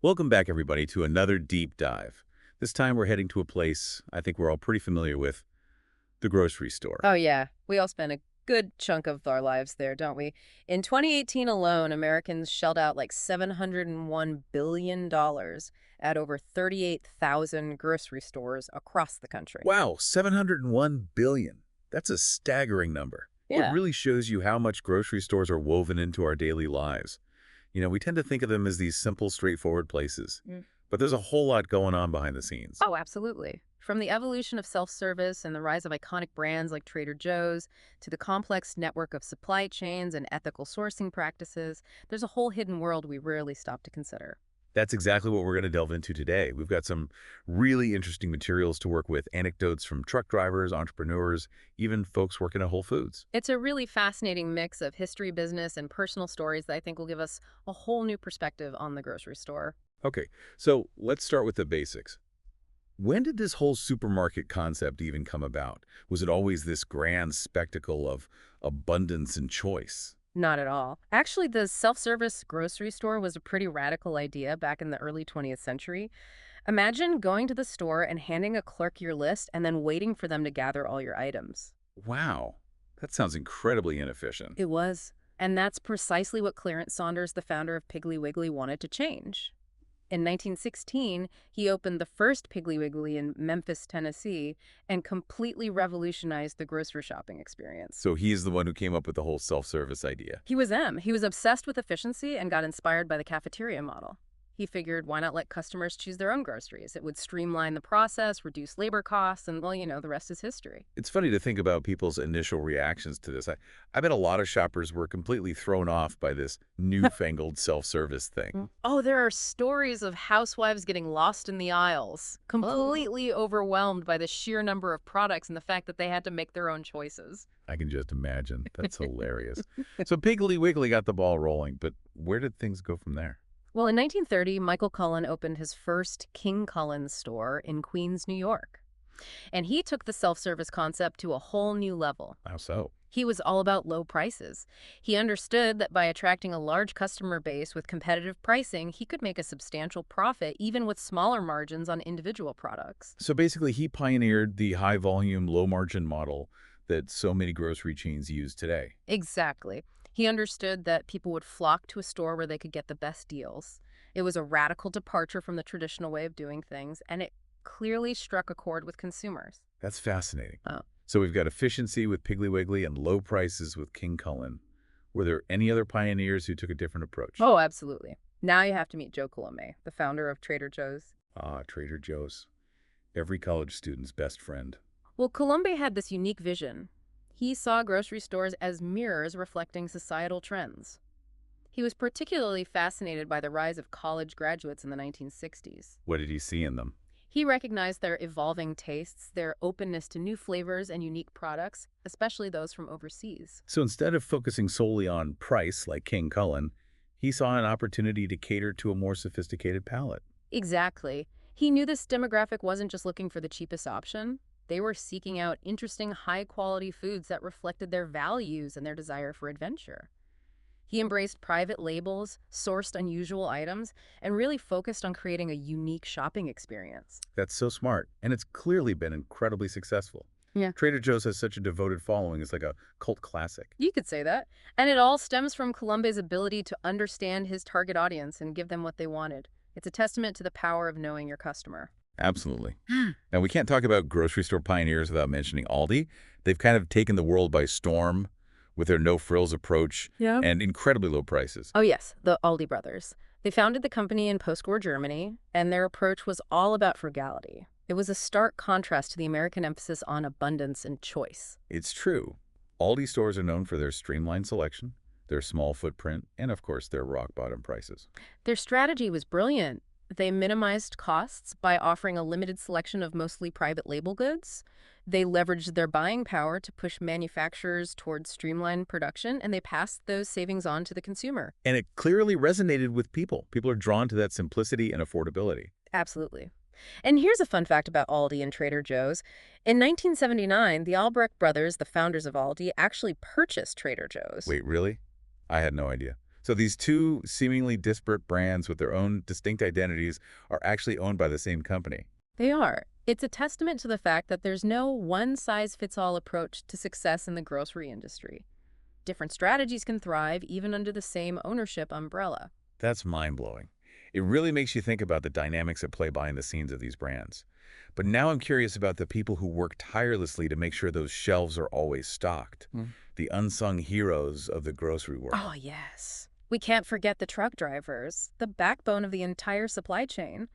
Welcome back, everybody, to another deep dive. This time we're heading to a place I think we're all pretty familiar with, the grocery store. Oh, yeah. We all spend a good chunk of our lives there, don't we? In 2018 alone, Americans shelled out like $701 billion at over 38,000 grocery stores across the country. Wow, 701 billion. That's a staggering number. It Yeah. really shows you how much grocery stores are woven into our daily lives. We tend to think of them as these simple, straightforward places, Mm. but there's a whole lot going on behind the scenes. Oh, absolutely. From the evolution of self-service and the rise of iconic brands like Trader Joe's to the complex network of supply chains and ethical sourcing practices, there's a whole hidden world we rarely stop to consider. That's exactly what we're going to delve into today. We've got some really interesting materials to work with, anecdotes from truck drivers, entrepreneurs, even folks working at Whole Foods. It's a really fascinating mix of history, business, and personal stories that I think will give us a whole new perspective on the grocery store. Okay, so let's start with the basics. When did this whole supermarket concept even come about? Was it always this grand spectacle of abundance and choice? Not at all. Actually, the self-service grocery store was a pretty radical idea back in the early 20th century. Imagine going to the store and handing a clerk your list and then waiting for them to gather all your items. Wow, that sounds incredibly inefficient. It was. And that's precisely what Clarence Saunders, the founder of Piggly Wiggly, wanted to change. In 1916, he opened the first Piggly Wiggly in Memphis, Tennessee, and completely revolutionized the grocery shopping experience. So he's the one who came up with the whole self-service idea. He was M. He was obsessed with efficiency and got inspired by the cafeteria model. He figured, why not let customers choose their own groceries? It would streamline the process, reduce labor costs, and, well, the rest is history. It's funny to think about people's initial reactions to this. I bet a lot of shoppers were completely thrown off by this newfangled self-service thing. Oh, there are stories of housewives getting lost in the aisles, completely overwhelmed by the sheer number of products and the fact that they had to make their own choices. I can just imagine. That's hilarious. So Piggly Wiggly got the ball rolling, but where did things go from there? Well, in 1930, Michael Cullen opened his first King Cullen store in Queens, New York. And he took the self-service concept to a whole new level. How so? He was all about low prices. He understood that by attracting a large customer base with competitive pricing, he could make a substantial profit even with smaller margins on individual products. So basically, he pioneered the high-volume, low-margin model that so many grocery chains use today. Exactly. He understood that people would flock to a store where they could get the best deals. It was a radical departure from the traditional way of doing things, and it clearly struck a chord with consumers. That's fascinating. Oh. So we've got efficiency with Piggly Wiggly and low prices with King Cullen. Were there any other pioneers who took a different approach? Oh, absolutely. Now you have to meet Joe Colomé, the founder of Trader Joe's. Ah, Trader Joe's. Every college student's best friend. Well, Colomé had this unique vision. He saw grocery stores as mirrors reflecting societal trends. He was particularly fascinated by the rise of college graduates in the 1960s. What did he see in them? He recognized their evolving tastes, their openness to new flavors and unique products, especially those from overseas. So instead of focusing solely on price like King Cullen, he saw an opportunity to cater to a more sophisticated palate. Exactly. He knew this demographic wasn't just looking for the cheapest option. They were seeking out interesting, high-quality foods that reflected their values and their desire for adventure. He embraced private labels, sourced unusual items, and really focused on creating a unique shopping experience. That's so smart, and it's clearly been incredibly successful. Yeah. Trader Joe's has such a devoted following. It's like a cult classic. You could say that. And it all stems from Colombe's ability to understand his target audience and give them what they wanted. It's a testament to the power of knowing your customer. Absolutely. Now, we can't talk about grocery store pioneers without mentioning Aldi. They've kind of taken the world by storm with their no-frills approach Yeah. and incredibly low prices. Oh, yes, the Aldi brothers. They founded the company in post-war Germany, and their approach was all about frugality. It was a stark contrast to the American emphasis on abundance and choice. It's true. Aldi stores are known for their streamlined selection, their small footprint, and of course, their rock-bottom prices. Their strategy was brilliant. They minimized costs by offering a limited selection of mostly private label goods. They leveraged their buying power to push manufacturers towards streamlined production, and they passed those savings on to the consumer. And it clearly resonated with people. People are drawn to that simplicity and affordability. Absolutely. And here's a fun fact about Aldi and Trader Joe's. In 1979, the Albrecht brothers, the founders of Aldi, actually purchased Trader Joe's. Wait, really? I had no idea. So these two seemingly disparate brands with their own distinct identities are actually owned by the same company. They are. It's a testament to the fact that there's no one-size-fits-all approach to success in the grocery industry. Different strategies can thrive even under the same ownership umbrella. That's mind-blowing. It really makes you think about the dynamics at play behind the scenes of these brands. But now I'm curious about the people who work tirelessly to make sure those shelves are always stocked. The unsung heroes of the grocery Oh, world. yes. We can't forget the truck drivers, the backbone of the entire supply chain.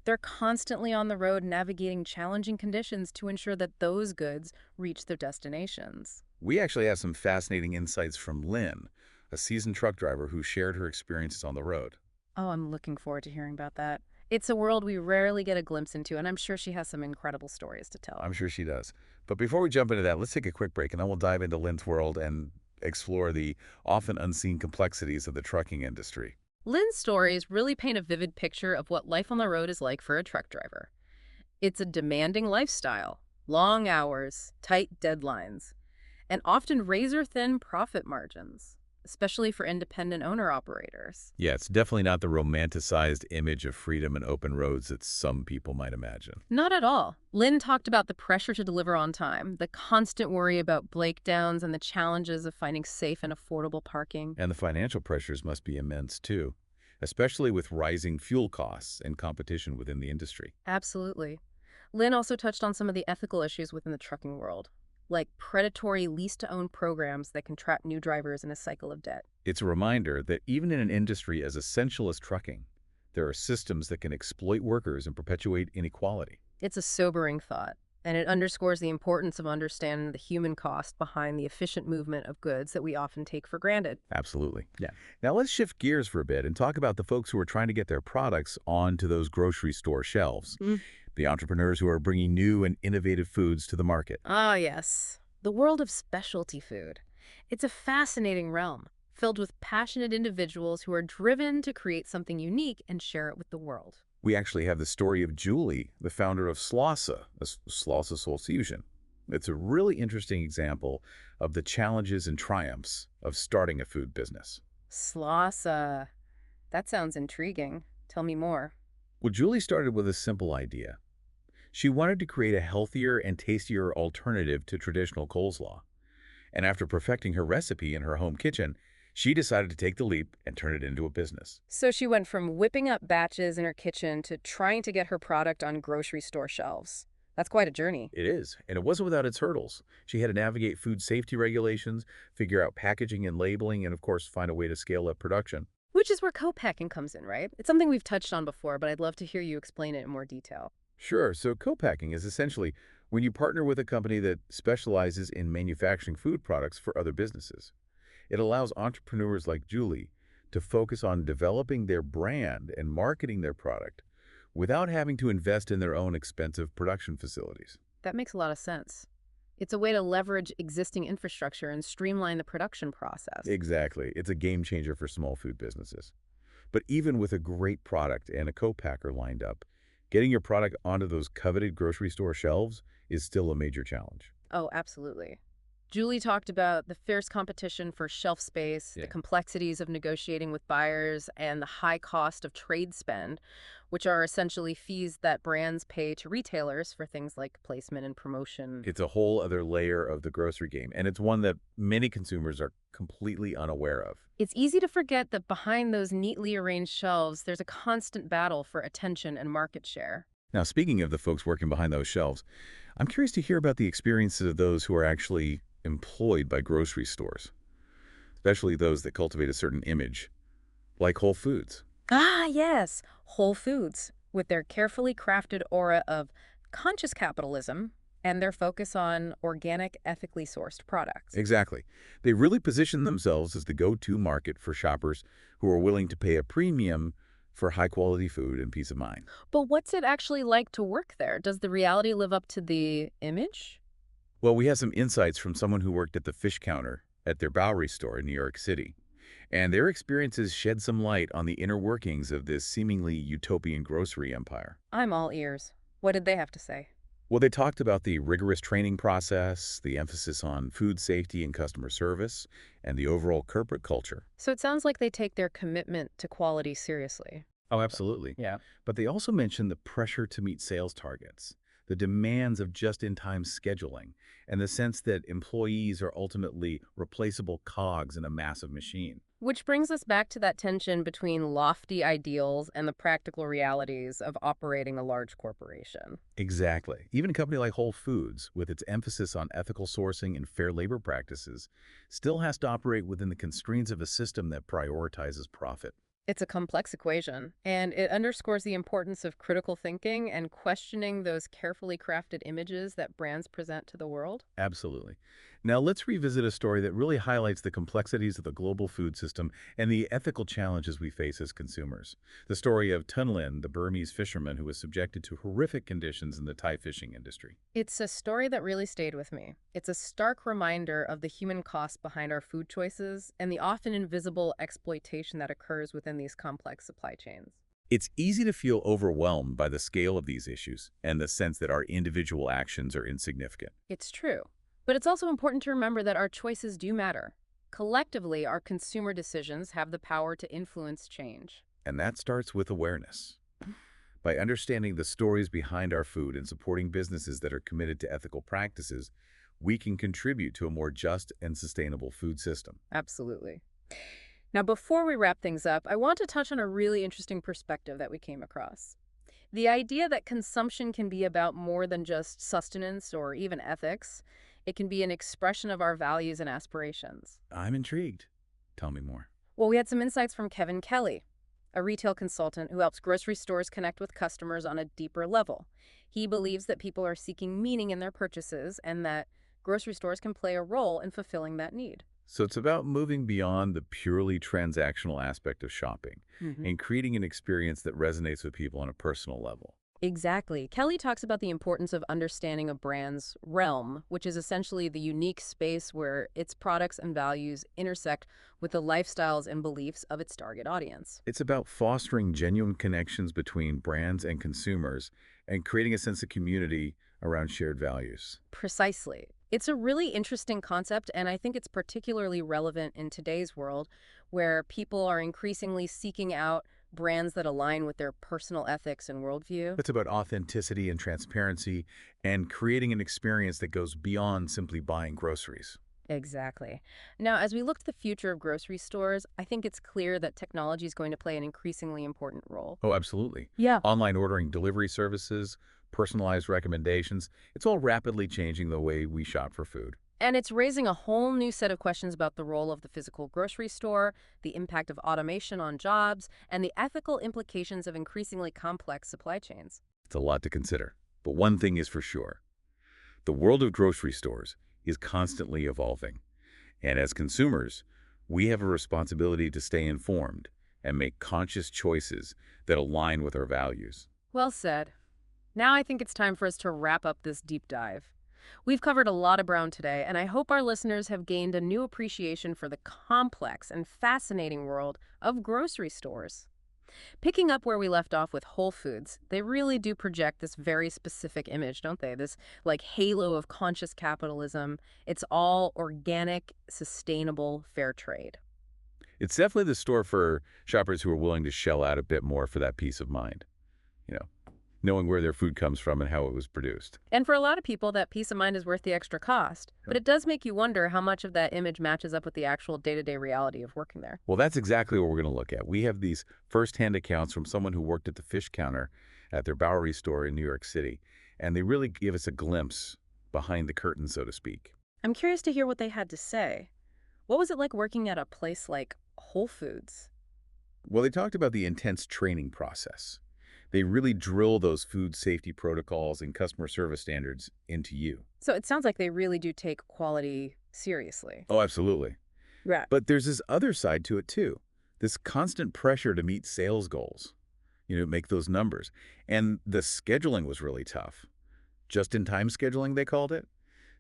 They're constantly on the road navigating challenging conditions to ensure that those goods reach their destinations. We actually have some fascinating insights from Lynn, a seasoned truck driver who shared her experiences on the road. Oh, I'm looking forward to hearing about that. It's a world we rarely get a glimpse into, and I'm sure she has some incredible stories to tell. I'm sure she does. But before we jump into that, let's take a quick break and then we'll dive into Lynn's world and explore the often unseen complexities of the trucking industry. Lynn's stories really paint a vivid picture of what life on the road is like for a truck driver. It's a demanding lifestyle, long hours, tight deadlines, and often razor-thin profit margins, especially for independent owner-operators. Yeah, it's definitely not the romanticized image of freedom and open roads that some people might imagine. Not at all. Lynn talked about the pressure to deliver on time, the constant worry about breakdowns, and the challenges of finding safe and affordable parking. And the financial pressures must be immense too, especially with rising fuel costs and competition within the industry. Absolutely. Lynn also touched on some of the ethical issues within the trucking world, like predatory lease-to-own programs that can trap new drivers in a cycle of debt. It's a reminder that even in an industry as essential as trucking, there are systems that can exploit workers and perpetuate inequality. It's a sobering thought, and it underscores the importance of understanding the human cost behind the efficient movement of goods that we often take for granted. Absolutely. Yeah. Now let's shift gears for a bit and talk about the folks who are trying to get their products onto those grocery store shelves. The entrepreneurs who are bringing new and innovative foods to the market. Ah, yes. The world of specialty food. It's a fascinating realm, filled with passionate individuals who are driven to create something unique and share it with the world. We actually have the story of Julie, the founder of Slausa Soul Fusion. It's a really interesting example of the challenges and triumphs of starting a food business. Slausa. That sounds intriguing. Tell me more. Well, Julie started with a simple idea. She wanted to create a healthier and tastier alternative to traditional coleslaw. And after perfecting her recipe in her home kitchen, she decided to take the leap and turn it into a business. So she went from whipping up batches in her kitchen to trying to get her product on grocery store shelves. That's quite a journey. It is, and it wasn't without its hurdles. She had to navigate food safety regulations, figure out packaging and labeling, and of course find a way to scale up production. Which is where co-packing comes in, right? It's something we've touched on before, but I'd love to hear you explain it in more detail. Sure, so co-packing is essentially when you partner with a company that specializes in manufacturing food products for other businesses. It allows entrepreneurs like Julie to focus on developing their brand and marketing their product without having to invest in their own expensive production facilities. That makes a lot of sense. It's a way to leverage existing infrastructure and streamline the production process. Exactly. It's a game changer for small food businesses. But even with a great product and a co-packer lined up, getting your product onto those coveted grocery store shelves is still a major challenge. Oh, absolutely. Julie talked about the fierce competition for shelf space, the Yeah. complexities of negotiating with buyers, and the high cost of trade spend, which are essentially fees that brands pay to retailers for things like placement and promotion. It's a whole other layer of the grocery game, and it's one that many consumers are completely unaware of. It's easy to forget that behind those neatly arranged shelves, there's a constant battle for attention and market share. Now, speaking of the folks working behind those shelves, I'm curious to hear about the experiences of those who are actually employed by grocery stores, especially those that cultivate a certain image, like Whole Foods. Ah, yes, Whole Foods, with their carefully crafted aura of conscious capitalism and their focus on organic, ethically sourced products. Exactly. They really position themselves as the go-to market for shoppers who are willing to pay a premium for high-quality food and peace of mind. But what's it actually like to work there? Does the reality live up to the image? Well, we have some insights from someone who worked at the fish counter at their Bowery store in New York City. And their experiences shed some light on the inner workings of this seemingly utopian grocery empire. I'm all ears. What did they have to say? Well, they talked about the rigorous training process, the emphasis on food safety and customer service, and the overall corporate culture. So it sounds like they take their commitment to quality seriously. Oh, absolutely. Yeah. But they also mentioned the pressure to meet sales targets, the demands of just-in-time scheduling, and the sense that employees are ultimately replaceable cogs in a massive machine. Which brings us back to that tension between lofty ideals and the practical realities of operating a large corporation. Exactly. Even a company like Whole Foods, with its emphasis on ethical sourcing and fair labor practices, still has to operate within the constraints of a system that prioritizes profit. It's a complex equation, and it underscores the importance of critical thinking and questioning those carefully crafted images that brands present to the world. Absolutely. Now let's revisit a story that really highlights the complexities of the global food system and the ethical challenges we face as consumers. The story of Tun Lin, the Burmese fisherman who was subjected to horrific conditions in the Thai fishing industry. It's a story that really stayed with me. It's a stark reminder of the human cost behind our food choices and the often invisible exploitation that occurs within these complex supply chains. It's easy to feel overwhelmed by the scale of these issues and the sense that our individual actions are insignificant. It's true. But it's also important to remember that our choices do matter. Collectively, our consumer decisions have the power to influence change. And that starts with awareness. By understanding the stories behind our food and supporting businesses that are committed to ethical practices, we can contribute to a more just and sustainable food system. Absolutely. Now, before we wrap things up, I want to touch on a really interesting perspective that we came across. The idea that consumption can be about more than just sustenance or even ethics. It can be an expression of our values and aspirations. I'm intrigued. Tell me more. Well, we had some insights from Kevin Kelly, a retail consultant who helps grocery stores connect with customers on a deeper level. He believes that people are seeking meaning in their purchases and that grocery stores can play a role in fulfilling that need. So it's about moving beyond the purely transactional aspect of shopping hmm and creating an experience that resonates with people on a personal level. Exactly. Kelly talks about the importance of understanding a brand's realm, which is essentially the unique space where its products and values intersect with the lifestyles and beliefs of its target audience. It's about fostering genuine connections between brands and consumers and creating a sense of community around shared values. Precisely. It's a really interesting concept, and I think it's particularly relevant in today's world where people are increasingly seeking out brands that align with their personal ethics and worldview. It's about authenticity and transparency and creating an experience that goes beyond simply buying groceries. Exactly. Now, as we look to the future of grocery stores, I think it's clear that technology is going to play an increasingly important role. Oh, absolutely. Yeah. Online ordering, delivery services, personalized recommendations, it's all rapidly changing the way we shop for food. And it's raising a whole new set of questions about the role of the physical grocery store, the impact of automation on jobs, and the ethical implications of increasingly complex supply chains. It's a lot to consider. But one thing is for sure. The world of grocery stores is constantly evolving. And as consumers, we have a responsibility to stay informed and make conscious choices that align with our values. Well said. Now I think it's time for us to wrap up this deep dive. We've covered a lot of ground today, and I hope our listeners have gained a new appreciation for the complex and fascinating world of grocery stores. Picking up where we left off with Whole Foods, they really do project this very specific image, don't they? This like halo of conscious capitalism. It's all organic, sustainable, fair trade. It's definitely the store for shoppers who are willing to shell out a bit more for that peace of mind, you know, knowing where their food comes from and how it was produced. And for a lot of people, that peace of mind is worth the extra cost. But it does make you wonder how much of that image matches up with the actual day-to-day reality of working there. Well, that's exactly what we're going to look at. We have these firsthand accounts from someone who worked at the fish counter at their Bowery store in New York City, and they really give us a glimpse behind the curtain, so to speak. I'm curious to hear what they had to say. What was it like working at a place like Whole Foods? Well, they talked about the intense training process. They really drill those food safety protocols and customer service standards into you. So it sounds like they really do take quality seriously. Oh, absolutely. Right. But there's this other side to it too. This constant pressure to meet sales goals, make those numbers. And the scheduling was really tough. Just-in-time scheduling, they called it.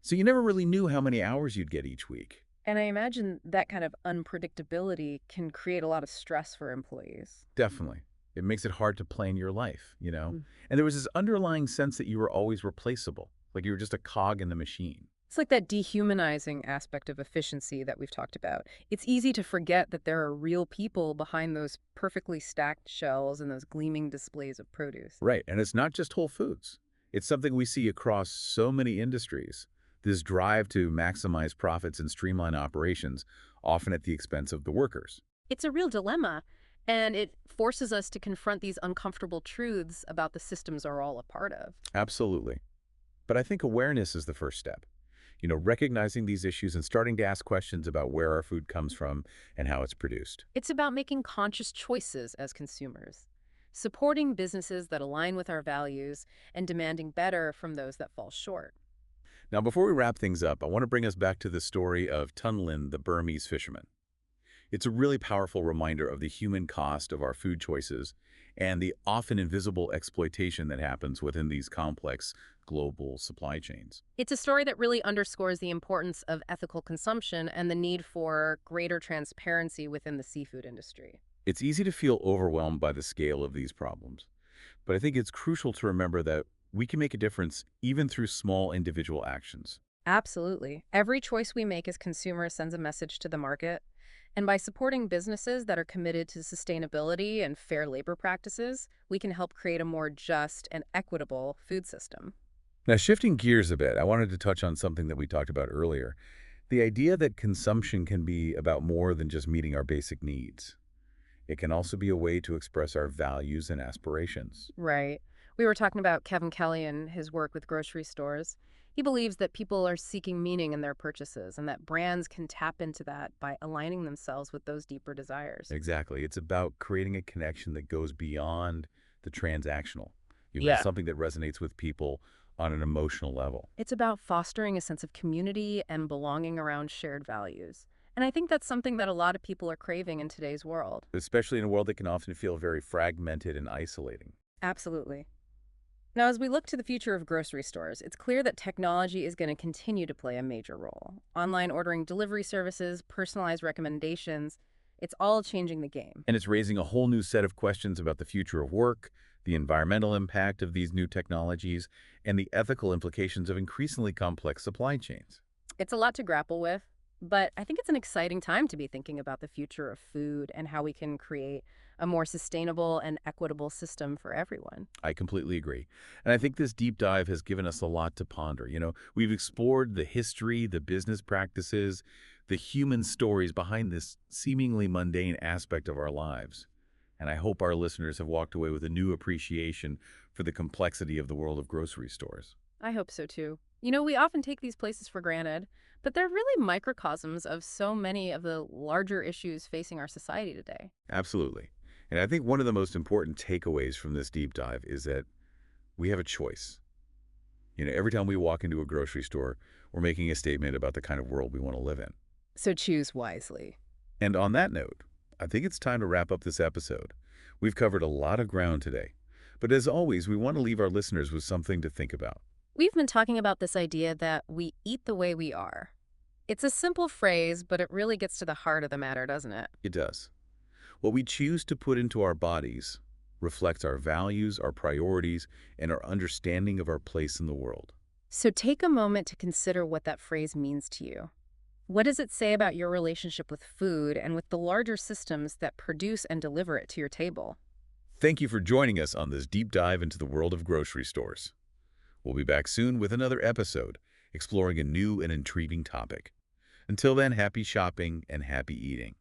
So you never really knew how many hours you'd get each week. And I imagine that kind of unpredictability can create a lot of stress for employees. Definitely. It makes it hard to plan your life, you know? Mm. And there was this underlying sense that you were always replaceable, like you were just a cog in the machine. It's like that dehumanizing aspect of efficiency that we've talked about. It's easy to forget that there are real people behind those perfectly stacked shelves and those gleaming displays of produce. Right, and it's not just Whole Foods. It's something we see across so many industries. This drive to maximize profits and streamline operations, often at the expense of the workers. It's a real dilemma, and it forces us to confront these uncomfortable truths about the systems we're all a part of. Absolutely. But I think awareness is the first step. Recognizing these issues and starting to ask questions about where our food comes from and how it's produced. It's about making conscious choices as consumers, supporting businesses that align with our values, and demanding better from those that fall short. Now, before we wrap things up, I want to bring us back to the story of Tun Lin, the Burmese fisherman. It's a really powerful reminder of the human cost of our food choices and the often invisible exploitation that happens within these complex global supply chains. It's a story that really underscores the importance of ethical consumption and the need for greater transparency within the seafood industry. It's easy to feel overwhelmed by the scale of these problems, but I think it's crucial to remember that we can make a difference even through small individual actions. Absolutely. Every choice we make as consumers sends a message to the market. And by supporting businesses that are committed to sustainability and fair labor practices, we can help create a more just and equitable food system. Now, shifting gears a bit, I wanted to touch on something that we talked about earlier. The idea that consumption can be about more than just meeting our basic needs. It can also be a way to express our values and aspirations. Right. We were talking about Kevin Kelly and his work with grocery stores. He believes that people are seeking meaning in their purchases and that brands can tap into that by aligning themselves with those deeper desires. Exactly. It's about creating a connection that goes beyond the transactional. Yeah. Something that resonates with people on an emotional level. It's about fostering a sense of community and belonging around shared values. And I think that's something that a lot of people are craving in today's world. Especially in a world that can often feel very fragmented and isolating. Absolutely. Now, as we look to the future of grocery stores, it's clear that technology is going to continue to play a major role. Online ordering delivery services, personalized recommendations, it's all changing the game. And it's raising a whole new set of questions about the future of work, the environmental impact of these new technologies, and the ethical implications of increasingly complex supply chains. It's a lot to grapple with, but I think it's an exciting time to be thinking about the future of food and how we can create a more sustainable and equitable system for everyone. I completely agree. And I think this deep dive has given us a lot to ponder. We've explored the history, the business practices, the human stories behind this seemingly mundane aspect of our lives. And I hope our listeners have walked away with a new appreciation for the complexity of the world of grocery stores. I hope so too. We often take these places for granted, but they're really microcosms of so many of the larger issues facing our society today. Absolutely. And I think one of the most important takeaways from this deep dive is that we have a choice. Every time we walk into a grocery store, we're making a statement about the kind of world we want to live in. So choose wisely. And on that note, I think it's time to wrap up this episode. We've covered a lot of ground today. But as always, we want to leave our listeners with something to think about. We've been talking about this idea that we eat the way we are. It's a simple phrase, but it really gets to the heart of the matter, doesn't it? It does. What we choose to put into our bodies reflects our values, our priorities, and our understanding of our place in the world. So take a moment to consider what that phrase means to you. What does it say about your relationship with food and with the larger systems that produce and deliver it to your table? Thank you for joining us on this deep dive into the world of grocery stores. We'll be back soon with another episode, exploring a new and intriguing topic. Until then, happy shopping and happy eating.